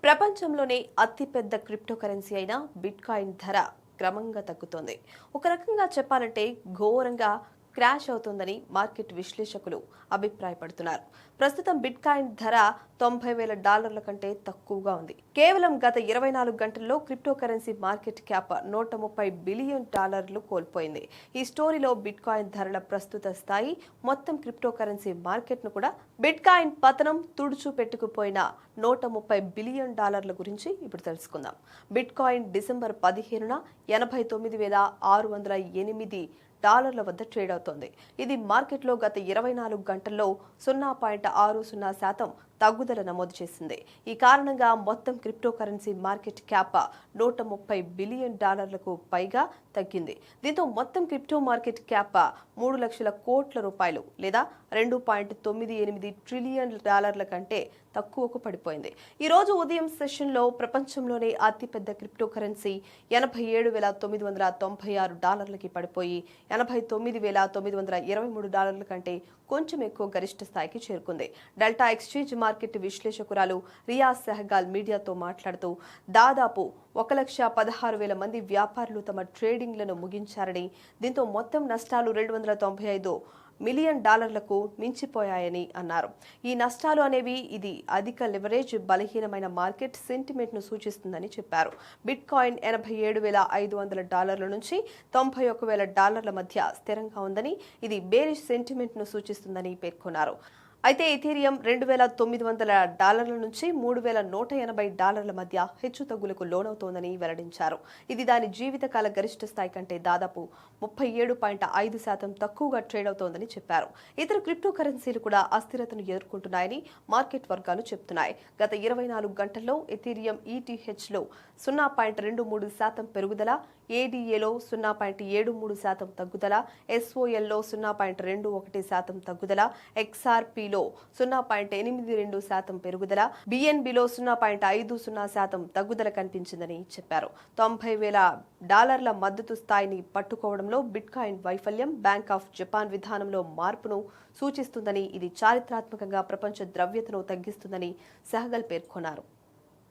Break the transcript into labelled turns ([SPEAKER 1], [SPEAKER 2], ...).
[SPEAKER 1] ప్రపంచంలోనే అతిపెద్ద క్రిప్టోకరెన్సీ అయిన బిట్కాయిన్ ధర క్రమంగా తగ్గుతోంది. ఒక రకంగా చెప్పాలంటే ఘోరంగా క్రాష్ అవుతోందని మార్కెట్ విశ్లేషకులు అభిప్రాయపడుతున్నారు. ప్రస్తుతం బిట్కాయిన్ ధర $90,000 కంటే తక్కువగా ఉంది. కేవలం గత 24 గంటల్లో క్రిప్టోకరెన్సీ మార్కెట్ క్యాప్ $130 బిలియన్ కోల్పోయింది. ఈ స్టోరీలో బిట్కాయిన్ ధరల ప్రస్తుత స్థాయి, మొత్తం క్రిప్టోకరెన్సీ మార్కెట్ను కూడా బిట్కాయిన్ పతనం తుడుచు పెట్టుకుపోయిన $130 బిలియన్ గురించి ఇప్పుడు తెలుసుకుందాం. బిట్కాయిన్ డిసెంబర్ 15న $89,608 వద్ద ట్రేడ్ అవుతోంది. ఇది మార్కెట్లో గత 24 గంటల్లో 0.60% తగ్గుదల నమోదు చేసింది. ఈ కారణంగా మొత్తం క్రిప్టోకరెన్సీ మార్కెట్ క్యాప్ $130 బిలియన్ పైగా తగ్గింది. దీంతో మొత్తం క్రిప్టో మార్కెట్ క్యాప్ 3 లక్షల కోట్ల రూపాయలు లేదా $2.98 ట్రిలియన్ కంటే తక్కువకు పడిపోయింది. ఈ రోజు ఉదయం సెషన్లో ప్రపంచంలోనే అతిపెద్ద క్రిప్టోకరెన్సీ $87,996కి పడిపోయి $89,923 కంటే కొంచెం ఎక్కువ గరిష్ట స్థాయికి చేరుకుంది. డెల్టా ఎక్స్చేంజ్ మార్కెట్ విశ్లేషకురాలు రియా సెహగాల్ మీడియాతో మాట్లాడుతూ దాదాపు 1,16,000 మంది వ్యాపారులు తమ ట్రేడింగ్లను ముగించారని, దీంతో మొత్తం నష్టాలు $295 మిలియన్ మించిపోయాయని అన్నారు. ఈ నష్టాలు అనేవి ఇది అధిక లివరేజ్, బలహీనమైన మార్కెట్ సెంటిమెంట్ ను సూచిస్తుందని చెప్పారు. బిట్ కాయిన్ $87,500 నుంచి $91,000 మధ్య స్థిరంగా ఉందని, ఇది బేరిష్ సెంటిమెంట్ ను సూచిస్తుందని పేర్కొన్నారు. అయితే ఇథీరియం $2,900 నుంచి $3,180 మధ్య హెచ్చుతగ్గులకు లోనవుతోందని వెల్లడించారు. ఇది దాని జీవితకాల గరిష్ట స్థాయి కంటే దాదాపు 37.5% తక్కువగా ట్రేడ్ అవుతోందని చెప్పారు. ఇతర క్రిప్టో కరెన్సీలు కూడా అస్థిరతను ఎదుర్కొంటున్నాయని మార్కెట్ వర్గాలు చెబుతున్నాయి. గత 24 గంటల్లో ఇథీరియం ETHలో 0.23% పెరుగుదల, ADAలో 0.73% తగ్గుదల, SOLలో 0.21% తగ్గుదల, XRPలో 0.82% పెరుగుదల, BNBలో 0.50% తగ్గుదల కనిపించిందని చెప్పారు. $90,000 మద్దతు స్థాయిని పట్టుకోవడంలో బిట్కాయిన్ వైఫల్యం బ్యాంక్ ఆఫ్ జపాన్ విధానంలో మార్పును సూచిస్తుందని, ఇది చారిత్రాత్మకంగా ప్రపంచ ద్రవ్యతను తగ్గిస్తుందని సెహగల్ పేర్కొన్నారు.